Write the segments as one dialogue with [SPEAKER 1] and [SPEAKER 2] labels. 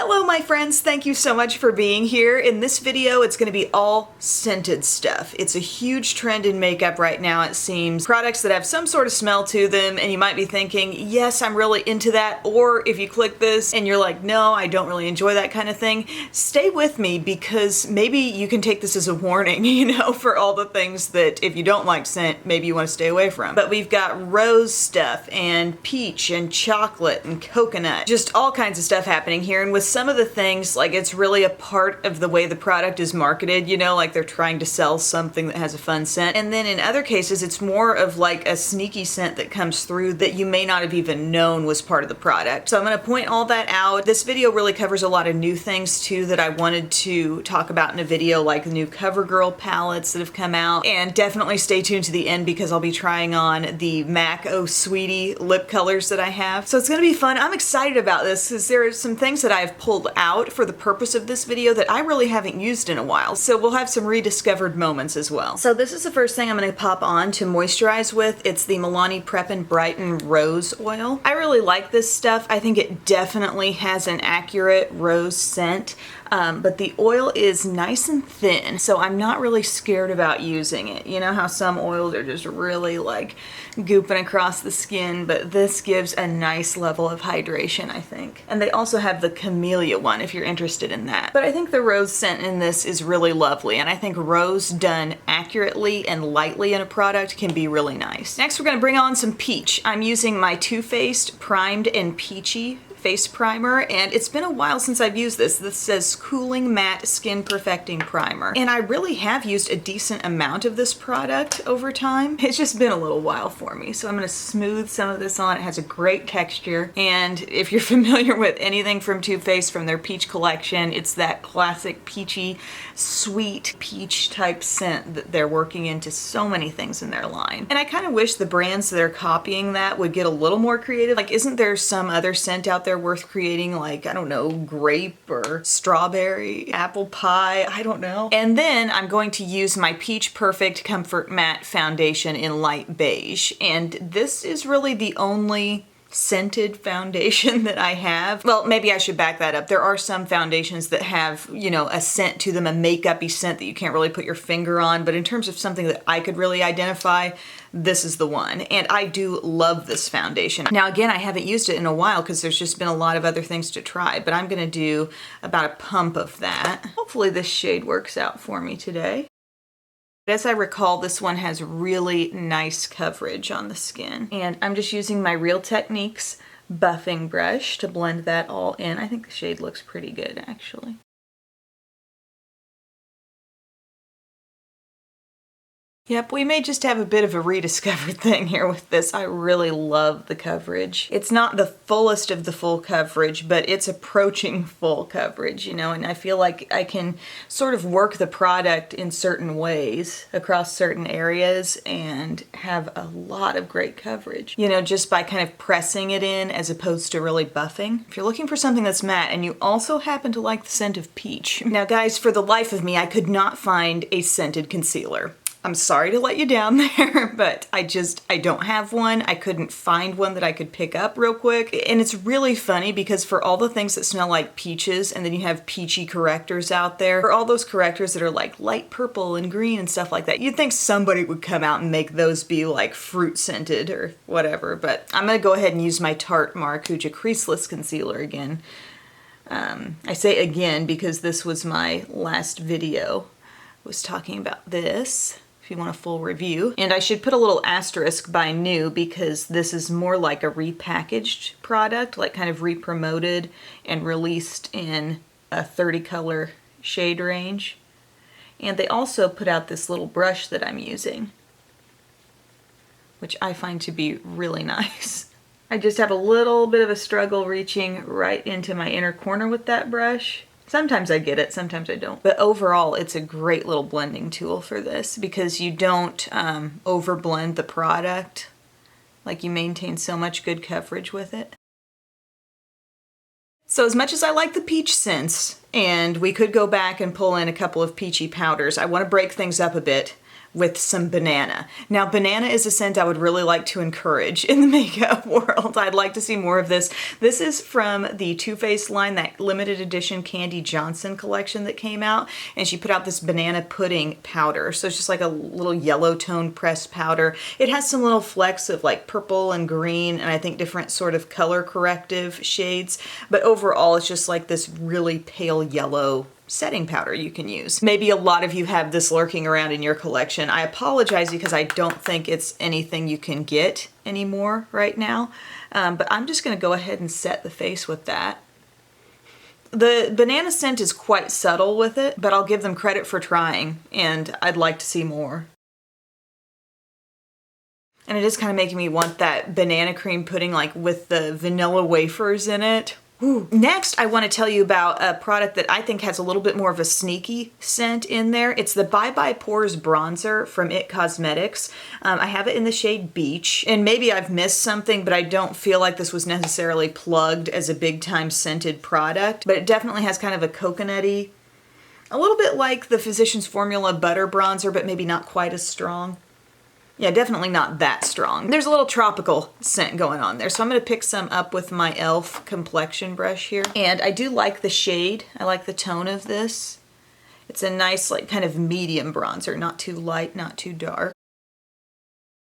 [SPEAKER 1] Hello my friends, thank you so much for being here. In this video it's going to be all scented stuff. It's a huge trend in makeup right now, it seems. Products that have some sort of smell to them, and you might be thinking, yes, I'm really into that, or if you click this and you're like, no, I don't really enjoy that kind of thing, stay with me because maybe you can take this as a warning, you know, for all the things that if you don't like scent, maybe you want to stay away from. But we've got rose stuff and peach and chocolate and coconut, just all kinds of stuff happening here. And with some of the things, like, it's really a part of the way the product is marketed, you know, like they're trying to sell something that has a fun scent. And then in other cases, it's more of like a sneaky scent that comes through that you may not have even known was part of the product. So I'm going to point all that out. This video really covers a lot of new things too that I wanted to talk about in a video, like the new CoverGirl palettes that have come out. And definitely stay tuned to the end because I'll be trying on the MAC Oh Sweetie lip colors that I have. So it's going to be fun. I'm excited about this because there are some things that I've pulled out for the purpose of this video that I really haven't used in a while. So we'll have some rediscovered moments as well. So this is the first thing I'm going to pop on to moisturize with. It's the Milani Prep and Brighten Rose Oil. I really like this stuff. I think it definitely has an accurate rose scent. But the oil is nice and thin, so I'm not really scared about using it. You know how some oils are just really like gooping across the skin, but this gives a nice level of hydration, I think. And they also have the Camellia one if you're interested in that. But I think the rose scent in this is really lovely, and I think rose done accurately and lightly in a product can be really nice. Next, we're going to bring on some peach. I'm using my Too Faced Primed and Peachy face primer, and it's been a while since I've used this. This says Cooling Matte Skin Perfecting Primer, and I really have used a decent amount of this product over time. It's just been a little while for me, so I'm going to smooth some of this on. It has a great texture, and if you're familiar with anything from Too Faced from their peach collection, it's that classic peachy, sweet peach type scent that they're working into so many things in their line. And I kind of wish the brands that are copying that would get a little more creative. Like, isn't there some other scent out there worth creating, like, I don't know, grape or strawberry, apple pie, I don't know. And then I'm going to use my Peach Perfect Comfort Matte Foundation in light beige. And this is really the only scented foundation that I have. Well, maybe I should back that up. There are some foundations that have, you know, a scent to them, a makeup-y scent that you can't really put your finger on, but in terms of something that I could really identify, this is the one. And I do love this foundation. Now again, I haven't used it in a while because there's just been a lot of other things to try, but I'm gonna do about a pump of that. Hopefully this shade works out for me today. As I recall, this one has really nice coverage on the skin. And I'm just using my Real Techniques buffing brush to blend that all in. I think the shade looks pretty good, actually. Yep, we may just have a bit of a rediscovered thing here with this. I really love the coverage. It's not the fullest of the full coverage, but it's approaching full coverage, you know, and I feel like I can sort of work the product in certain ways across certain areas and have a lot of great coverage, you know, just by kind of pressing it in as opposed to really buffing. If you're looking for something that's matte and you also happen to like the scent of peach. Now guys, for the life of me, I could not find a scented concealer. I'm sorry to let you down there, but I don't have one. I couldn't find one that I could pick up real quick. And it's really funny because for all the things that smell like peaches, and then you have peachy correctors out there, for all those correctors that are like light purple and green and stuff like that, you'd think somebody would come out and make those be like fruit scented or whatever, but I'm gonna go ahead and use my Tarte Maracuja Creaseless Concealer again. I say again because this was my last video. I was talking about this, if you want a full review. And I should put a little asterisk by new because this is more like a repackaged product, like kind of re-promoted and released in a 30 color shade range. And they also put out this little brush that I'm using, which I find to be really nice. I just have a little bit of a struggle reaching right into my inner corner with that brush. Sometimes I get it, sometimes I don't. But overall, it's a great little blending tool for this because you don't overblend the product. Like, you maintain so much good coverage with it. So as much as I like the peach scents, and we could go back and pull in a couple of peachy powders, I want to break things up a bit with some banana. Now, banana is a scent I would really like to encourage in the makeup world. I'd like to see more of this. This is from the Too Faced line, that limited edition Kandee Johnson collection that came out, and she put out this banana pudding powder. So it's just like a little yellow tone pressed powder. It has some little flecks of like purple and green, and I think different sort of color corrective shades, but overall it's just like this really pale yellow setting powder you can use. Maybe a lot of you have this lurking around in your collection. I apologize because I don't think it's anything you can get anymore right now, but I'm just going to go ahead and set the face with that. The banana scent is quite subtle with it, but I'll give them credit for trying, and I'd like to see more. And it is kind of making me want that banana cream pudding, like with the vanilla wafers in it. Ooh. Next, I want to tell you about a product that I think has a little bit more of a sneaky scent in there. It's the Bye Bye Pores Bronzer from IT Cosmetics. I have it in the shade Beige, and maybe I've missed something, but I don't feel like this was necessarily plugged as a big time scented product, but it definitely has kind of a coconutty, a little bit like the Physicians Formula Butter Bronzer, but maybe not quite as strong. Yeah, definitely not that strong. There's a little tropical scent going on there. So I'm going to pick some up with my e.l.f. Complexion Brush here. And I do like the shade. I like the tone of this. It's a nice, like, kind of medium bronzer. Not too light, not too dark.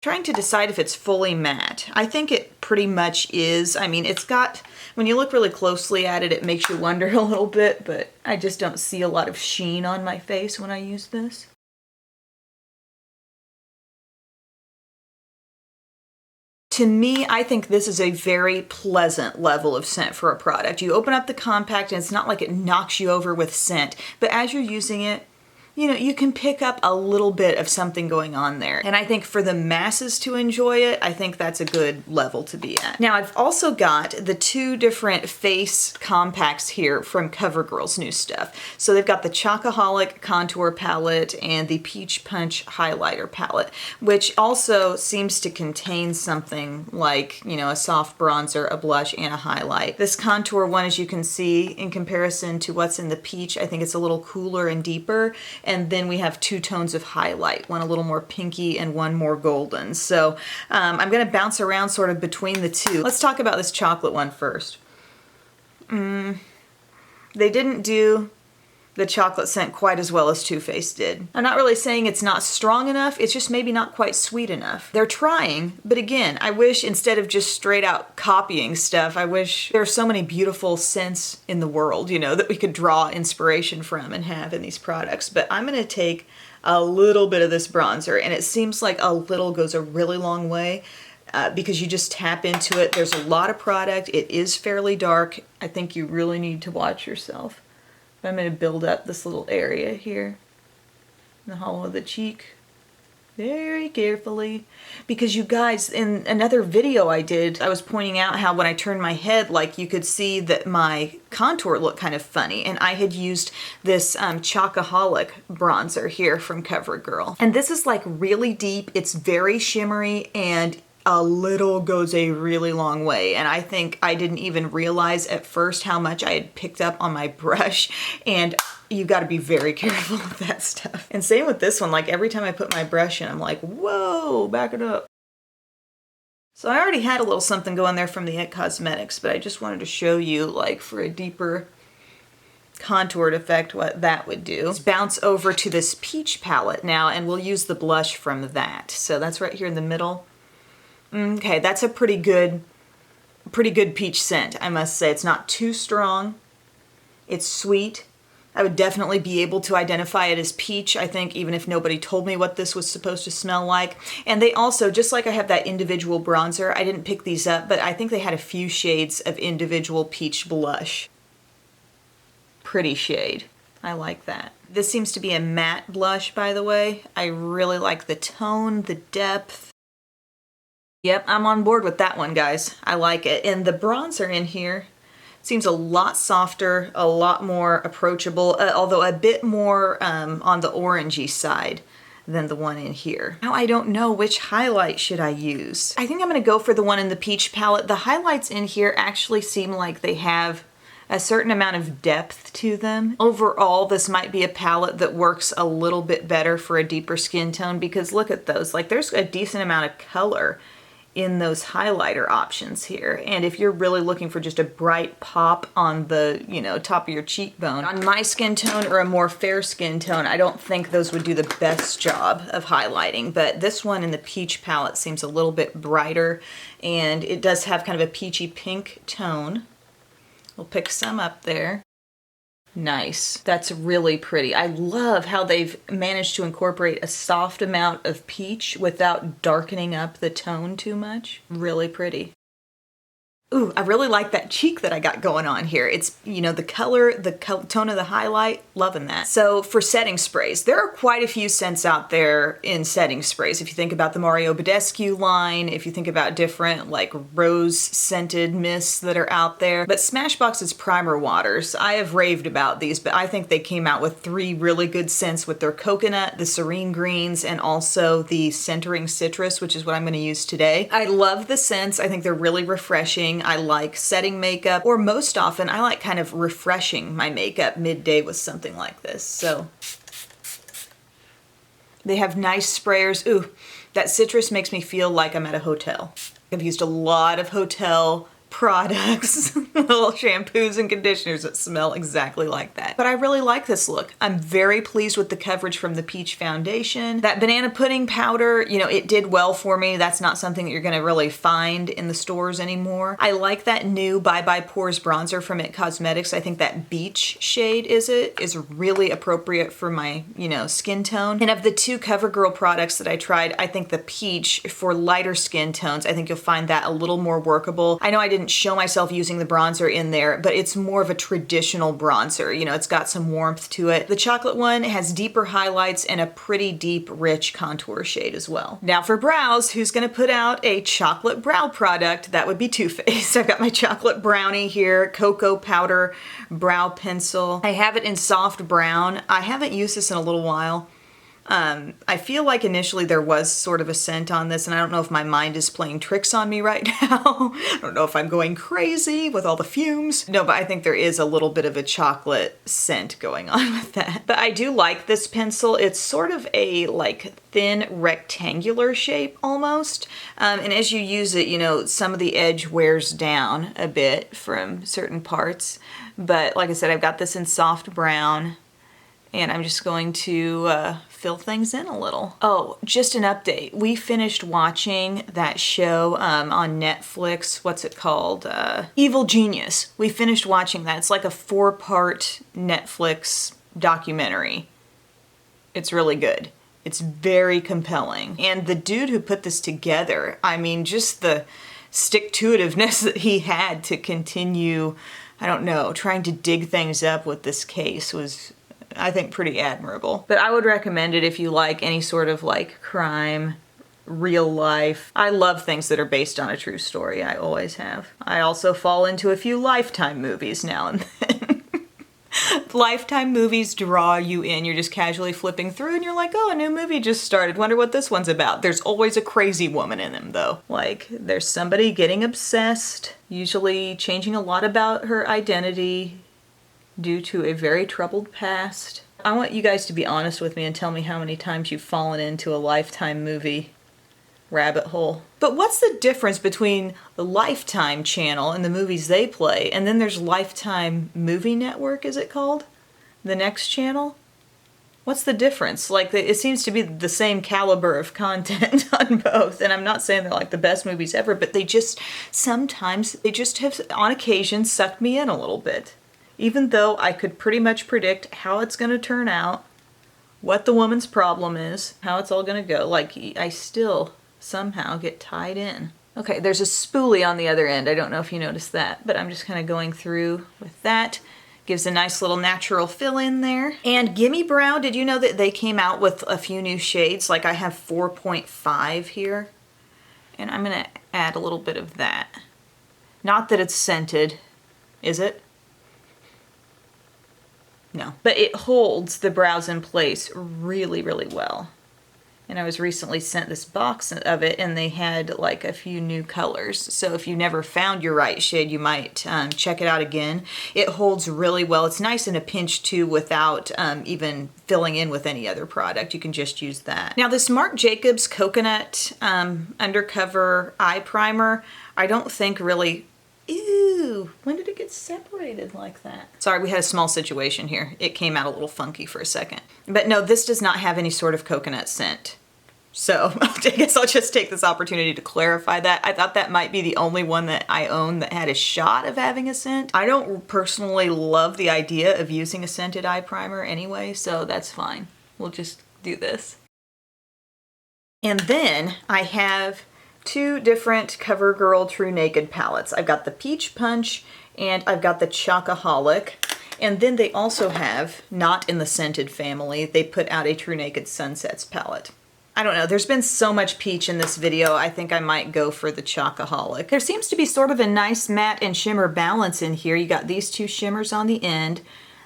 [SPEAKER 1] Trying to decide if it's fully matte. I think it pretty much is. I mean, it's got, when you look really closely at it, it makes you wonder a little bit, but I just don't see a lot of sheen on my face when I use this. To me, I think this is a very pleasant level of scent for a product. You open up the compact and it's not like it knocks you over with scent, but as you're using it, you know, you can pick up a little bit of something going on there. And I think for the masses to enjoy it, I think that's a good level to be at. Now, I've also got the two different face compacts here from CoverGirl's new stuff. So they've got the Chocoholic Contour Palette and the Peach Punch Highlighter Palette, which also seems to contain something like, you know, a soft bronzer, a blush, and a highlight. This contour one, as you can see, in comparison to what's in the Peach, I think it's a little cooler and deeper. And then we have two tones of highlight, one a little more pinky and one more golden. So I'm going to bounce around sort of between the two. Let's talk about this chocolate one first. They didn't do the chocolate scent quite as well as Too Faced did. I'm not really saying it's not strong enough, it's just maybe not quite sweet enough. They're trying, but again, I wish instead of just straight out copying stuff, I wish there are so many beautiful scents in the world, you know, that we could draw inspiration from and have in these products. But I'm gonna take a little bit of this bronzer, and it seems like a little goes a really long way. Because you just tap into it. There's a lot of product. It is fairly dark. I think you really need to watch yourself. I'm going to build up this little area here in the hollow of the cheek very carefully, because you guys, in another video I did, I was pointing out how when I turned my head, like, you could see that my contour looked kind of funny, and I had used this Chocoholic bronzer here from CoverGirl. And this is like really deep, it's very shimmery, and a little goes a really long way. And I think I didn't even realize at first how much I had picked up on my brush, and you got to be very careful with that stuff. And same with this one, like every time I put my brush in, I'm like, whoa, back it up. So I already had a little something going there from the IT Cosmetics, but I just wanted to show you, like, for a deeper contoured effect, what that would do. Let's bounce over to this Peach palette now, and we'll use the blush from that. So that's right here in the middle. Okay, that's a pretty good peach scent, I must say. It's not too strong. It's sweet. I would definitely be able to identify it as peach, I think, even if nobody told me what this was supposed to smell like. And they also, just like I have that individual bronzer, I didn't pick these up, but I think they had a few shades of individual peach blush. Pretty shade. I like that. This seems to be a matte blush, by the way. I really like the tone, the depth. Yep, I'm on board with that one, guys. I like it. And the bronzer in here seems a lot softer, a lot more approachable, although a bit more on the orangey side than the one in here. Now I don't know which highlight should I use. I think I'm gonna go for the one in the Peach palette. The highlights in here actually seem like they have a certain amount of depth to them. Overall, this might be a palette that works a little bit better for a deeper skin tone because look at those. Like there's a decent amount of color in those highlighter options here. And if you're really looking for just a bright pop on the, you know, top of your cheekbone, on my skin tone or a more fair skin tone, I don't think those would do the best job of highlighting. But this one in the peach palette seems a little bit brighter, and it does have kind of a peachy pink tone. We'll pick some up there. Nice. That's really pretty. I love how they've managed to incorporate a soft amount of peach without darkening up the tone too much. Really pretty. Ooh, I really like that cheek that I got going on here. It's, you know, the color, tone of the highlight, loving that. So for setting sprays, there are quite a few scents out there in setting sprays. If you think about the Mario Badescu line, if you think about different like rose scented mists that are out there. But Smashbox's Primer Waters, I have raved about these, but I think they came out with 3 really good scents with their coconut, the serene greens, and also the centering citrus, which is what I'm going to use today. I love the scents. I think they're really refreshing. I like setting makeup, or most often I like kind of refreshing my makeup midday with something like this. So they have nice sprayers. Ooh, that citrus makes me feel like I'm at a hotel. I've used a lot of hotel products, little shampoos and conditioners that smell exactly like that. But I really like this look. I'm very pleased with the coverage from the Peach foundation. That banana pudding powder, you know, it did well for me. That's not something that you're gonna really find in the stores anymore. I like that new Bye Bye Pores bronzer from It Cosmetics. I think that beach shade is really appropriate for my, you know, skin tone. And of the 2 CoverGirl products that I tried, I think the Peach for lighter skin tones, I think you'll find that a little more workable. I know I didn't show myself using the bronzer in there, but it's more of a traditional bronzer. You know, it's got some warmth to it. The chocolate one has deeper highlights and a pretty deep, rich contour shade as well. Now for brows, who's gonna put out a chocolate brow product? That would be Too Faced. I've got my chocolate brownie here, cocoa powder brow pencil. I have it in soft brown. I haven't used this in a little while. I feel like initially there was sort of a scent on this, and I don't know if my mind is playing tricks on me right now. I don't know if I'm going crazy with all the fumes. No, but I think there is a little bit of a chocolate scent going on with that. But I do like this pencil. It's sort of a like thin rectangular shape almost. And as you use it, you know, some of the edge wears down a bit from certain parts. But like I said, I've got this in soft brown, and I'm just going to fill things in a little. Oh, just an update. We finished watching that show on Netflix. What's it called? Evil Genius. We finished watching that. It's like a 4-part Netflix documentary. It's really good. It's very compelling. And the dude who put this together, I mean, just the stick-to-itiveness that he had to continue, I don't know, trying to dig things up with this case was, I think, pretty admirable. But I would recommend it if you like any sort of like crime, real life. I love things that are based on a true story. I always have. I also fall into a few Lifetime movies now and then. Lifetime movies draw you in. You're just casually flipping through and you're like, oh, a new movie just started. Wonder what this one's about. There's always a crazy woman in them though. Like there's somebody getting obsessed, usually changing a lot about her identity due to a very troubled past. I want you guys to be honest with me and tell me how many times you've fallen into a Lifetime movie rabbit hole. But what's the difference between the Lifetime channel and the movies they play, and then there's Lifetime Movie Network, is it called? The next channel? What's the difference? Like, it seems to be the same caliber of content on both, and I'm not saying they're like the best movies ever, but they just, sometimes, they just have, on occasion, sucked me in a little bit. Even though I could pretty much predict how it's gonna turn out, what the woman's problem is, how it's all gonna go, like, I still somehow get tied in. Okay, there's a spoolie on the other end. I don't know if you noticed that, but I'm just kind of going through with that. Gives a nice little natural fill in there. And Gimme Brow, did you know that they came out with a few new shades? Like I have 4.5 here, and I'm gonna add a little bit of that. Not that it's scented, is it? No, but it holds the brows in place really, really well. And I was recently sent this box of it, and they had like a few new colors. So if you never found your right shade, you might check it out again. It holds really well. It's nice in a pinch too without even filling in with any other product. You can just use that. Now this Marc Jacobs Coconut Undercover Eye Primer, I don't think really... Ew, when did it get separated like that? Sorry, we had a small situation here. It came out a little funky for a second. But no, this does not have any sort of coconut scent. So I guess I'll just take this opportunity to clarify that. I thought that might be the only one that I own that had a shot of having a scent. I don't personally love the idea of using a scented eye primer anyway, so that's fine. We'll just do this. And then I have two different CoverGirl True Naked palettes. I've got the Peach Punch and I've got the Chocoholic. And then they also have, not in the scented family, they put out a True Naked Sunsets palette. I don't know, there's been so much peach in this video, I think I might go for the Chocoholic. There seems to be sort of a nice matte and shimmer balance in here. You got these two shimmers on the end.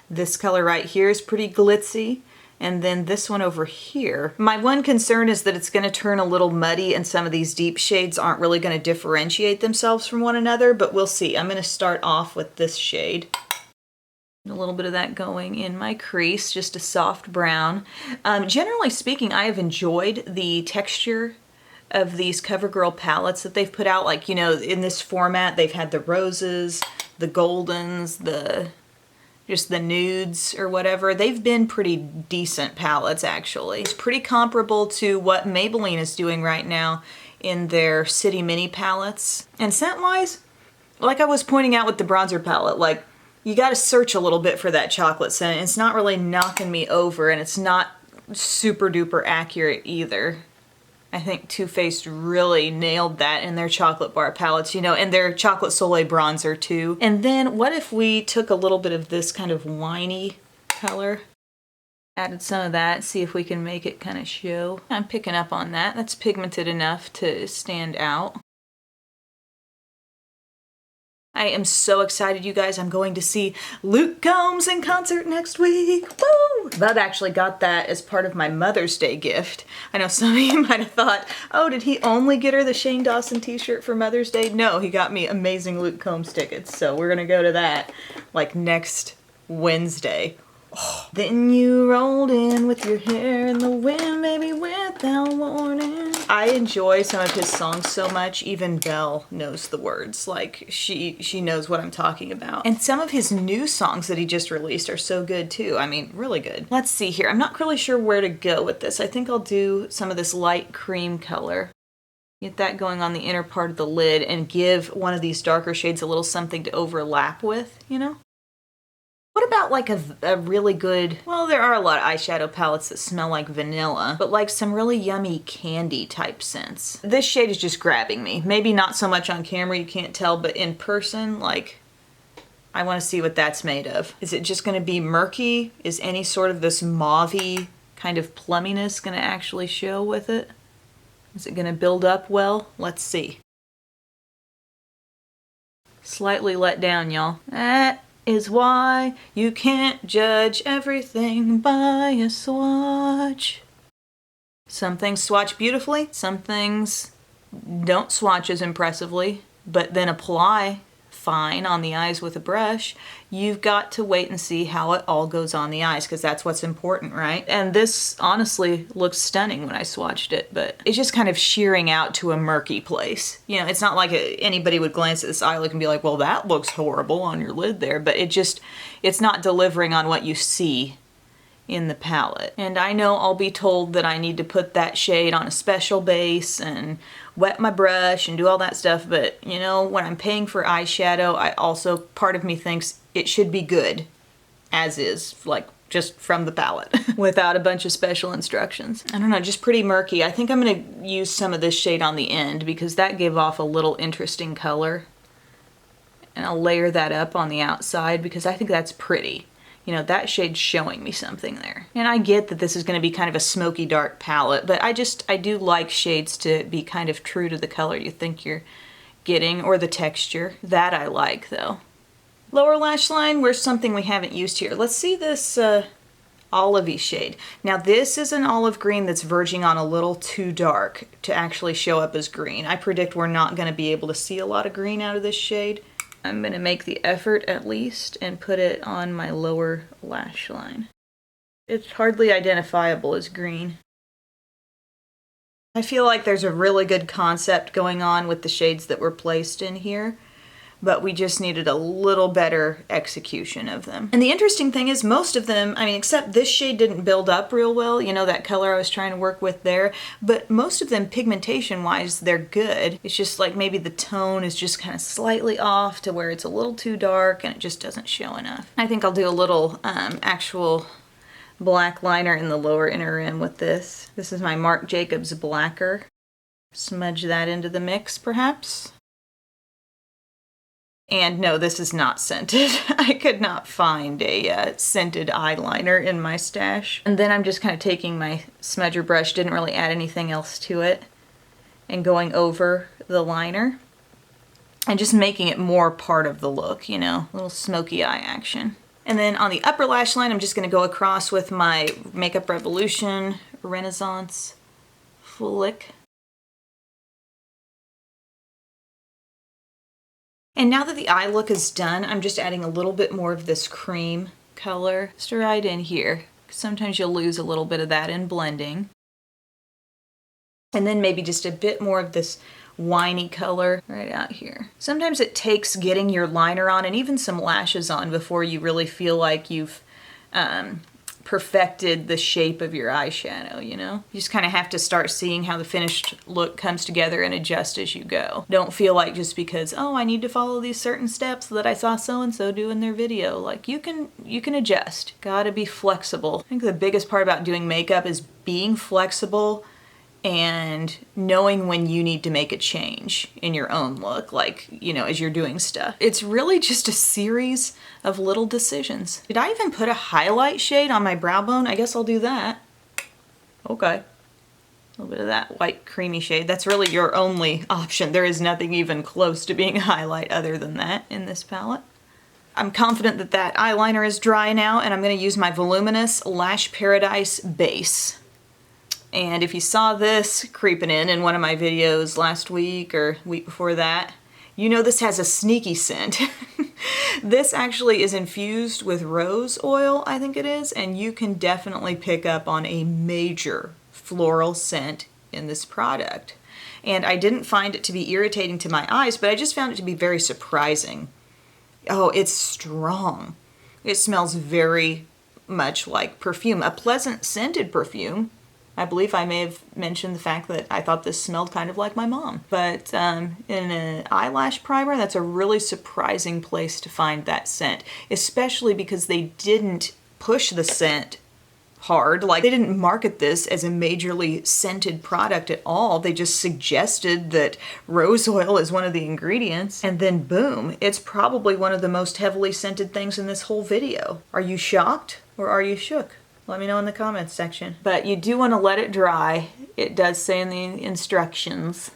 [SPEAKER 1] This color right here is pretty glitzy. And then this one over here. My one concern is that it's going to turn a little muddy and some of these deep shades aren't really going to differentiate themselves from one another, but we'll see. I'm going to start off with this shade. A little bit of that going in my crease, just a soft brown. Generally speaking, I have enjoyed the texture of these CoverGirl palettes that they've put out. Like, you know, in this format, they've had the roses, the goldens, just the nudes or whatever. They've been pretty decent palettes, actually. It's pretty comparable to what Maybelline is doing right now in their City Mini palettes. And scent-wise, like I was pointing out with the bronzer palette, like, you gotta search a little bit for that chocolate scent. It's not really knocking me over, and it's not super duper accurate either. I think Too Faced really nailed that in their chocolate bar palettes, you know, and their Chocolate Soleil bronzer too. And then what if we took a little bit of this kind of winey color, added some of that, see if we can make it kind of show. I'm picking up on that. That's pigmented enough to stand out. I am so excited, you guys. I'm going to see Luke Combs in concert next week. Woo! Bub actually got that as part of my Mother's Day gift. I know some of you might have thought, oh, did he only get her the Shane Dawson t-shirt for Mother's Day? No, he got me amazing Luke Combs tickets. So we're gonna go to that like next Wednesday. Oh. Then you rolled in with your hair in the wind, baby, without warning. I enjoy some of his songs so much, even Belle knows the words. Like, she knows what I'm talking about. And some of his new songs that he just released are so good too. I mean, really good. Let's see here. I'm not really sure where to go with this. I think I'll do some of this light cream color. Get that going on the inner part of the lid and give one of these darker shades a little something to overlap with, you know? What about like a really good, well, there are a lot of eyeshadow palettes that smell like vanilla, but like some really yummy candy type scents. This shade is just grabbing me. Maybe not so much on camera, you can't tell, but in person, like, I want to see what that's made of. Is it just going to be murky? Is any sort of this mauve-y kind of plumminess going to actually show with it? Is it going to build up well? Let's see. Slightly let down, y'all. That is why you can't judge everything by a swatch. Some things swatch beautifully, some things don't swatch as impressively, but then apply fine on the eyes with a brush. You've got to wait and see how it all goes on the eyes, because that's what's important, right? And this honestly looks stunning when I swatched it, but it's just kind of shearing out to a murky place. You know, it's not like anybody would glance at this eye look and be like, well, that looks horrible on your lid there, but it's not delivering on what you see in the palette. And I know I'll be told that I need to put that shade on a special base and wet my brush and do all that stuff, but you know, when I'm paying for eyeshadow, I also, part of me thinks it should be good as is, like just from the palette without a bunch of special instructions. I don't know, just pretty murky. I think I'm gonna use some of this shade on the end because that gave off a little interesting color, and I'll layer that up on the outside because I think that's pretty. You know, that shade's showing me something there. And I get that this is going to be kind of a smoky dark palette, but I do like shades to be kind of true to the color you think you're getting, or the texture. That I like, though. Lower lash line, where's something we haven't used here? Let's see this olivey shade. Now this is an olive green that's verging on a little too dark to actually show up as green. I predict we're not going to be able to see a lot of green out of this shade. I'm going to make the effort at least and put it on my lower lash line. It's hardly identifiable as green. I feel like there's a really good concept going on with the shades that were placed in here, but we just needed a little better execution of them. And the interesting thing is most of them, I mean, except this shade didn't build up real well, you know, that color I was trying to work with there, but most of them pigmentation-wise, they're good. It's just like maybe the tone is just kind of slightly off to where it's a little too dark and it just doesn't show enough. I think I'll do a little actual black liner in the lower inner rim with this. This is my Marc Jacobs Blacker. Smudge that into the mix, perhaps. And no, this is not scented. I could not find a scented eyeliner in my stash. And then I'm just kind of taking my smudger brush, didn't really add anything else to it, and going over the liner and just making it more part of the look, you know, a little smoky eye action. And then on the upper lash line, I'm just going to go across with my Makeup Revolution Renaissance Flick. And now that the eye look is done, I'm just adding a little bit more of this cream color just right in here. Sometimes you'll lose a little bit of that in blending. And then maybe just a bit more of this winey color right out here. Sometimes it takes getting your liner on and even some lashes on before you really feel like you've perfected the shape of your eyeshadow, you know? You just kind of have to start seeing how the finished look comes together and adjust as you go. Don't feel like just because, oh, I need to follow these certain steps that I saw so-and-so do in their video. Like, you can adjust. Gotta be flexible. I think the biggest part about doing makeup is being flexible and knowing when you need to make a change in your own look, like, you know, as you're doing stuff. It's really just a series of little decisions. Did I even put a highlight shade on my brow bone? I guess I'll do that. Okay. A little bit of that white creamy shade. That's really your only option. There is nothing even close to being a highlight other than that in this palette. I'm confident that that eyeliner is dry now, and I'm going to use my Voluminous Lash Paradise base. And if you saw this creeping in one of my videos last week or week before that, you know this has a sneaky scent. This actually is infused with rose oil, I think it is, and you can definitely pick up on a major floral scent in this product. And I didn't find it to be irritating to my eyes, but I just found it to be very surprising. Oh, it's strong. It smells very much like perfume, a pleasant scented perfume. I believe I may have mentioned the fact that I thought this smelled kind of like my mom. But in an eyelash primer, that's a really surprising place to find that scent, especially because they didn't push the scent hard. Like, they didn't market this as a majorly scented product at all. They just suggested that rose oil is one of the ingredients, and then boom, it's probably one of the most heavily scented things in this whole video. Are you shocked or are you shook? Let me know in the comments section. But you do want to let it dry. It does say in the instructions,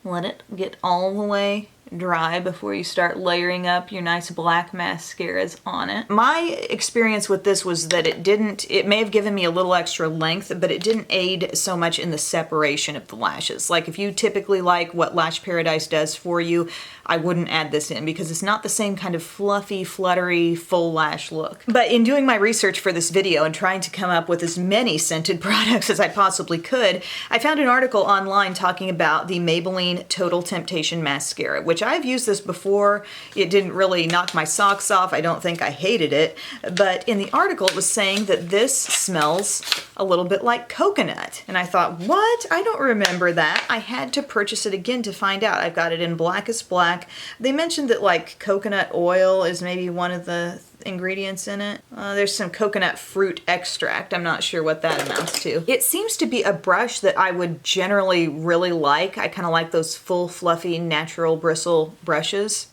[SPEAKER 1] let it get all the way dry before you start layering up your nice black mascaras on it. My experience with this was that it may have given me a little extra length, but it didn't aid so much in the separation of the lashes. Like, if you typically like what Lash Paradise does for you, I wouldn't add this in because it's not the same kind of fluffy, fluttery, full lash look. But in doing my research for this video and trying to come up with as many scented products as I possibly could, I found an article online talking about the Maybelline Total Temptation Mascara, which I've used this before. It didn't really knock my socks off. I don't think I hated it. But in the article, it was saying that this smells a little bit like coconut. And I thought, what? I don't remember that. I had to purchase it again to find out. I've got it in Blackest Black. They mentioned that, like, coconut oil is maybe one of the ingredients in it. There's some coconut fruit extract. I'm not sure what that amounts to. It seems to be a brush that I would generally really like. I kind of like those full, fluffy, natural bristle brushes.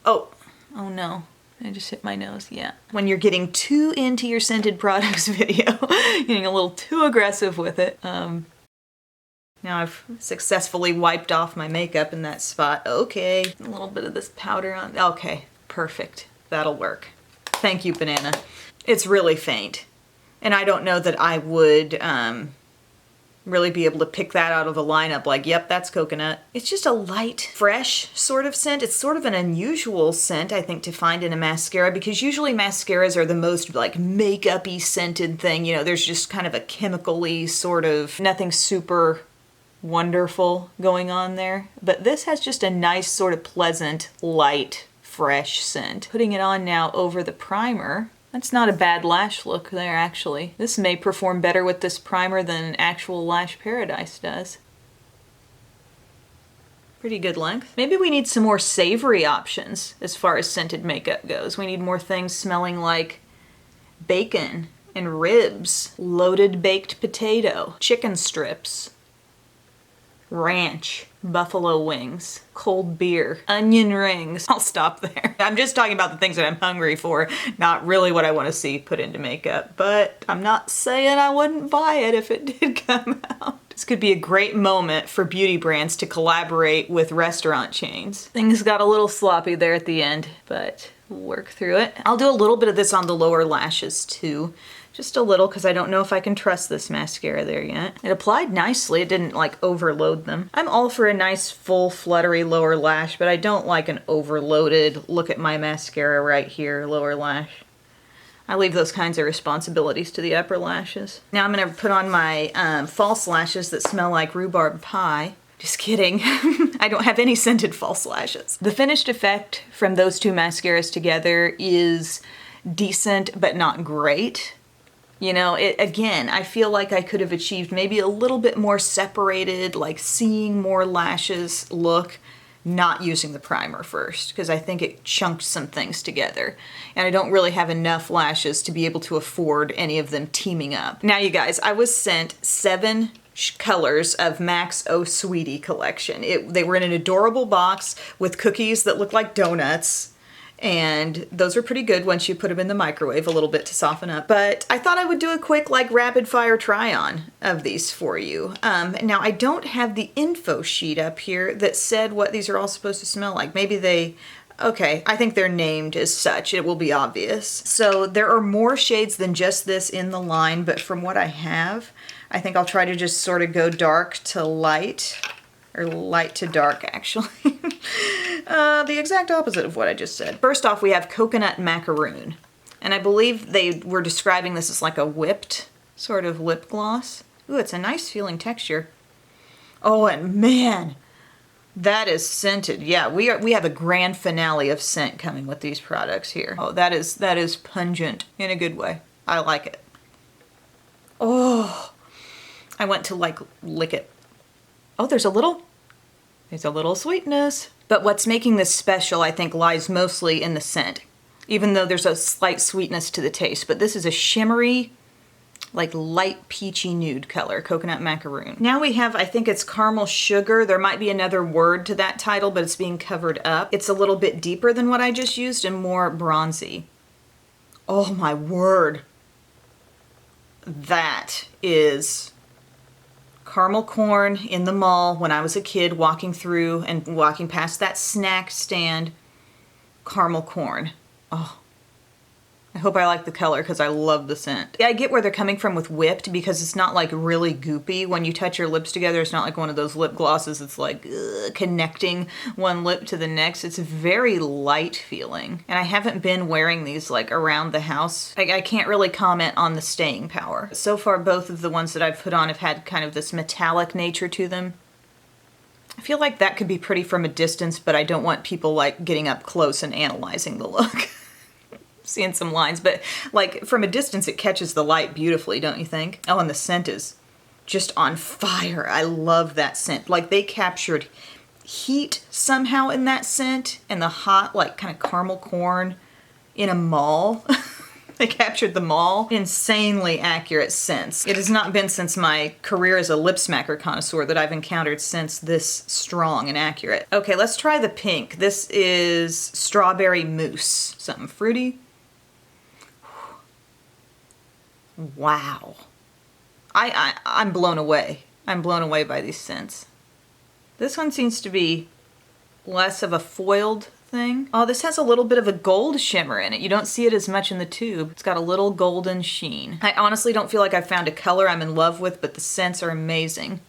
[SPEAKER 1] Oh no. I just hit my nose, yeah. When you're getting too into your scented products video, getting a little too aggressive with it. Now I've successfully wiped off my makeup in that spot. Okay, a little bit of this powder on. Okay, perfect. That'll work. Thank you, banana. It's really faint. And I don't know that I would really be able to pick that out of the lineup like, yep, that's coconut. It's just a light, fresh sort of scent. It's sort of an unusual scent, I think, to find in a mascara, because usually mascaras are the most like makeup-y scented thing. You know, there's just kind of a chemical-y sort of, nothing super wonderful going on there. But this has just a nice sort of pleasant, light, fresh scent. Putting it on now over the primer. That's not a bad lash look there, actually. This may perform better with this primer than actual Lash Paradise does. Pretty good length. Maybe we need some more savory options as far as scented makeup goes. We need more things smelling like bacon and ribs, loaded baked potato, chicken strips, ranch, buffalo wings, cold beer, onion rings. I'll stop there. I'm just talking about the things that I'm hungry for, not really what I want to see put into makeup, but I'm not saying I wouldn't buy it if it did come out. This could be a great moment for beauty brands to collaborate with restaurant chains. Things got a little sloppy there at the end, but we'll work through it. I'll do a little bit of this on the lower lashes too. Just a little, because I don't know if I can trust this mascara there yet. It applied nicely. It didn't like overload them. I'm all for a nice full fluttery lower lash, but I don't like an overloaded, look at my mascara right here, lower lash. I leave those kinds of responsibilities to the upper lashes. Now I'm gonna put on my false lashes that smell like rhubarb pie. Just kidding. I don't have any scented false lashes. The finished effect from those two mascaras together is decent, but not great. You know, again, I feel like I could have achieved maybe a little bit more separated, like seeing more lashes look, not using the primer first, because I think it chunked some things together. And I don't really have enough lashes to be able to afford any of them teaming up. Now, you guys, I was sent 7 colors of MAC's Oh Sweetie collection. They were in an adorable box with cookies that look like donuts. And those are pretty good once you put them in the microwave a little bit to soften up. But I thought I would do a quick like rapid fire try on of these for you. Now I don't have the info sheet up here that said what these are all supposed to smell like. Maybe they, okay, I think they're named as such. It will be obvious. So there are more shades than just this in the line, but from what I have, I think I'll try to just sort of go dark to light. Or light to dark, actually. The exact opposite of what I just said. First off, we have Coconut Macaroon. And I believe they were describing this as like a whipped sort of lip gloss. Ooh, it's a nice feeling texture. Oh, and man, that is scented. Yeah, we have a grand finale of scent coming with these products here. Oh, that is pungent in a good way. I like it. Oh, I went to like lick it. Oh, there's a little sweetness. But what's making this special, I think, lies mostly in the scent, even though there's a slight sweetness to the taste. But this is a shimmery, like light peachy nude color, Coconut Macaroon. Now we have, I think it's Caramel Sugar. There might be another word to that title, but it's being covered up. It's a little bit deeper than what I just used and more bronzy. Oh my word. That is caramel corn in the mall when I was a kid, walking through and walking past that snack stand. Caramel corn. Oh, I hope I like the color because I love the scent. Yeah, I get where they're coming from with whipped because it's not like really goopy. When you touch your lips together, it's not like one of those lip glosses. It's like connecting one lip to the next. It's very light feeling. And I haven't been wearing these like around the house. I can't really comment on the staying power. So far, both of the ones that I've put on have had kind of this metallic nature to them. I feel like that could be pretty from a distance, but I don't want people like getting up close and analyzing the look. Seeing some lines, but like from a distance it catches the light beautifully, don't you think? Oh, and the scent is just on fire. I love that scent. Like they captured heat somehow in that scent and the hot like kind of caramel corn in a mall. They captured the mall. Insanely accurate scents. It has not been since my career as a lip smacker connoisseur that I've encountered scents this strong and accurate. Okay, let's try the pink. This is Strawberry Mousse. Something fruity. Wow. I'm blown away. I'm blown away by these scents. This one seems to be less of a foiled thing. Oh, this has a little bit of a gold shimmer in it. You don't see it as much in the tube. It's got a little golden sheen. I honestly don't feel like I've found a color I'm in love with, but the scents are amazing.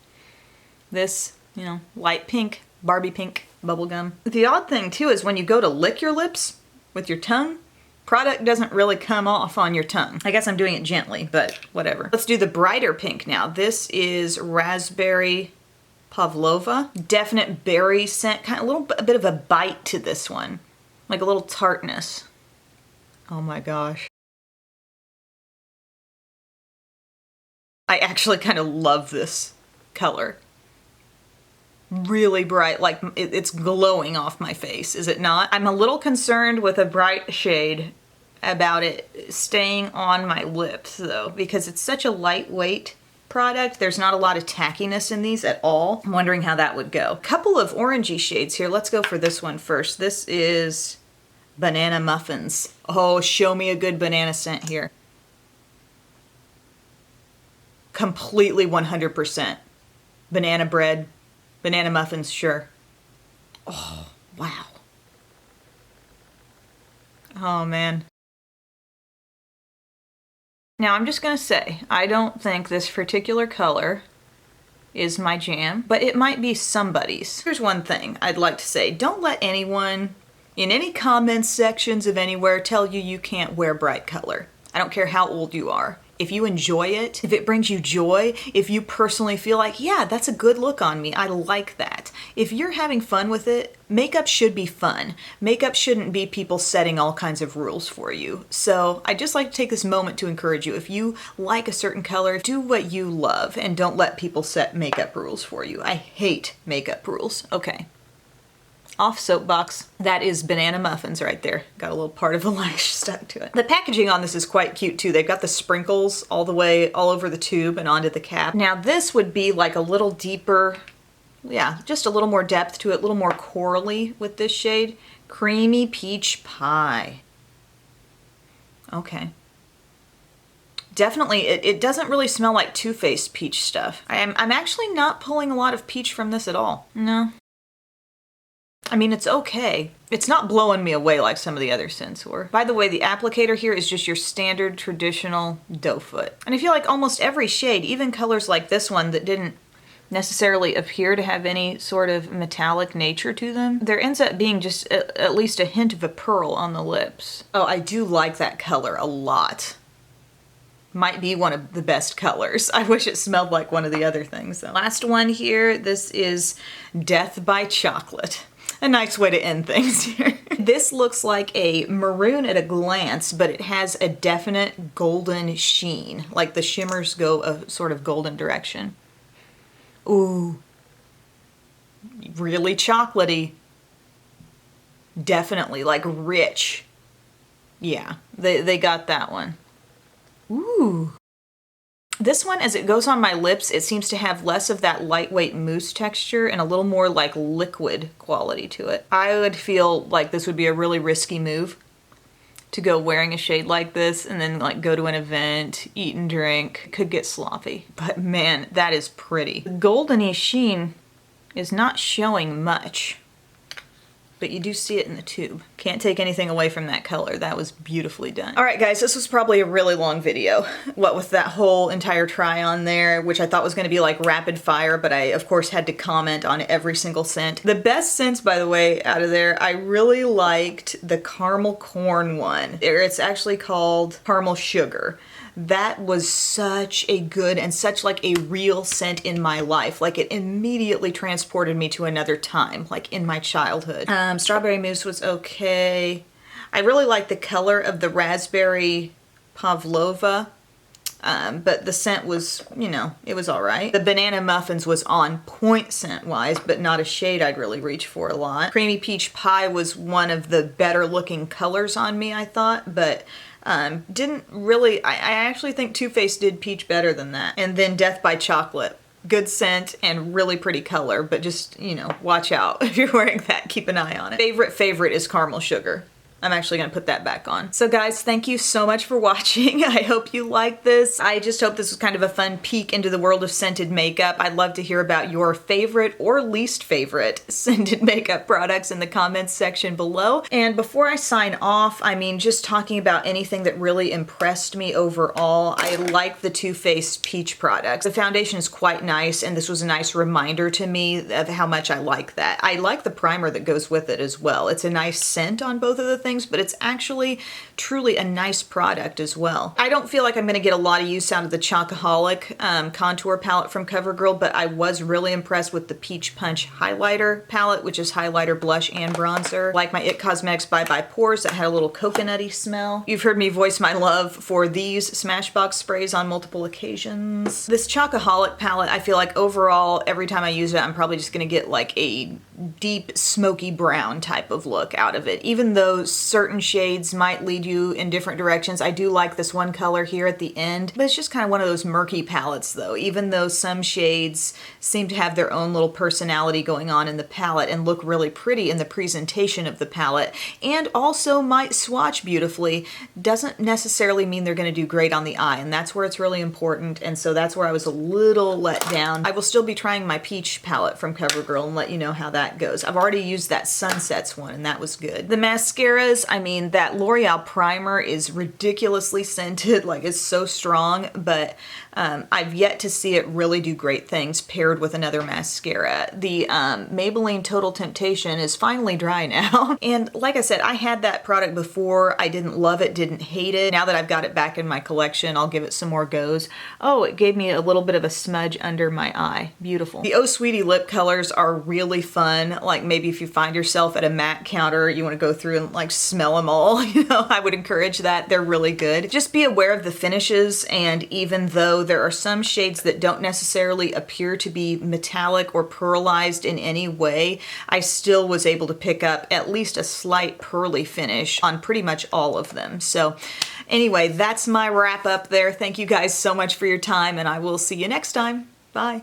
[SPEAKER 1] This, you know, light pink, Barbie pink bubblegum. The odd thing too is when you go to lick your lips with your tongue, product doesn't really come off on your tongue. I guess I'm doing it gently, but whatever. Let's do the brighter pink now. This is Raspberry Pavlova. Definite berry scent, kind of a bit of a bite to this one. Like a little tartness. Oh my gosh. I actually kind of love this color. Really bright, like it's glowing off my face, is it not? I'm a little concerned with a bright shade about it staying on my lips though, because it's such a lightweight product. There's not a lot of tackiness in these at all. I'm wondering how that would go. A couple of orangey shades here. Let's go for this one first. This is Banana Muffins. Oh, show me a good banana scent here. Completely 100%. Banana bread, banana muffins, sure. Oh, wow. Oh, man. Now I'm just gonna say, I don't think this particular color is my jam, but it might be somebody's. Here's one thing I'd like to say. Don't let anyone in any comments sections of anywhere tell you you can't wear bright color. I don't care how old you are. If you enjoy it, if it brings you joy, if you personally feel like, yeah, that's a good look on me, I like that. If you're having fun with it, makeup should be fun. Makeup shouldn't be people setting all kinds of rules for you. So I just like to take this moment to encourage you. If you like a certain color, do what you love and don't let people set makeup rules for you. I hate makeup rules. Okay. Off soapbox. That is Banana Muffins right there. Got a little part of a lash stuck to it. The packaging on this is quite cute too. They've got the sprinkles all the way all over the tube and onto the cap. Now this would be like a little deeper, yeah, just a little more depth to it, a little more corally with this shade. Creamy Peach Pie. Okay. Definitely, it doesn't really smell like Too Faced peach stuff. I'm actually not pulling a lot of peach from this at all. No. I mean, it's okay. It's not blowing me away like some of the other scents were. By the way, the applicator here is just your standard traditional doe foot. And I feel like almost every shade, even colors like this one that didn't necessarily appear to have any sort of metallic nature to them, there ends up being just at least a hint of a pearl on the lips. Oh, I do like that color a lot. Might be one of the best colors. I wish it smelled like one of the other things though. Last one here, this is Death by Chocolate. A nice way to end things here. This looks like a maroon at a glance, but it has a definite golden sheen. Like the shimmers go a sort of golden direction. Ooh. Really chocolatey. Definitely, like rich. Yeah, they got that one. Ooh. This one, as it goes on my lips, it seems to have less of that lightweight mousse texture and a little more like liquid quality to it. I would feel like this would be a really risky move to go wearing a shade like this and then like go to an event, eat and drink. Could get sloppy, but man, that is pretty. The goldeny sheen is not showing much, but you do see it in the tube. Can't take anything away from that color. That was beautifully done. All right, guys, this was probably a really long video. What with that whole entire try on there, which I thought was gonna be like rapid fire, but I, of course, had to comment on every single scent. The best scents, by the way, out of there, I really liked the caramel corn one. It's actually called Carmel Sugar. That was such a good and such like a real scent in my life. Like it immediately transported me to another time, like in my childhood. Strawberry Mousse was okay. I really like the color of the Raspberry Pavlova, but the scent was, you know, it was all right. The Banana Muffins was on point scent-wise, but not a shade I'd really reach for a lot. Creamy Peach Pie was one of the better looking colors on me, I thought, but didn't really, I actually think Too Faced did peach better than that. And then Death by Chocolate. Good scent and really pretty color, but just, you know, watch out. If you're wearing that, keep an eye on it. Favorite is Carmel Sugar. I'm actually gonna put that back on. So guys, thank you so much for watching. I hope you liked this. I just hope this was kind of a fun peek into the world of scented makeup. I'd love to hear about your favorite or least favorite scented makeup products in the comments section below. And before I sign off, I mean, just talking about anything that really impressed me overall, I like the Too Faced Peach product. The foundation is quite nice, and this was a nice reminder to me of how much I like that. I like the primer that goes with it as well. It's a nice scent on both of the things, but it's actually truly a nice product as well. I don't feel like I'm going to get a lot of use out of the Chocoholic contour palette from CoverGirl, but I was really impressed with the Peach Punch highlighter palette, which is highlighter, blush, and bronzer. Like my It Cosmetics Bye Bye Pores that had a little coconutty smell. You've heard me voice my love for these Smashbox sprays on multiple occasions. This Chocoholic palette, I feel like overall, every time I use it, I'm probably just going to get like a deep smoky brown type of look out of it. Even though certain shades might lead you in different directions, I do like this one color here at the end, but it's just kind of one of those murky palettes though, even though some shades seem to have their own little personality going on in the palette and look really pretty in the presentation of the palette, and also might swatch beautifully, doesn't necessarily mean they're going to do great on the eye, and that's where it's really important, and so that's where I was a little let down. I will still be trying my Peach palette from CoverGirl and let you know how that goes. I've already used that Sunsets one and that was good. The mascaras, I mean, that L'Oreal primer is ridiculously scented, like it's so strong, but I've yet to see it really do great things paired with another mascara. The Maybelline Total Temptation is finally dry now. And like I said, I had that product before. I didn't love it, didn't hate it. Now that I've got it back in my collection, I'll give it some more goes. Oh, it gave me a little bit of a smudge under my eye. Beautiful. The Oh Sweetie lip colors are really fun. Like maybe if you find yourself at a MAC counter, you want to go through and like smell them all, you know, I would encourage that. They're really good. Just be aware of the finishes, and even though there are some shades that don't necessarily appear to be metallic or pearlized in any way, I still was able to pick up at least a slight pearly finish on pretty much all of them. So anyway, that's my wrap up there. Thank you guys so much for your time, and I will see you next time. Bye.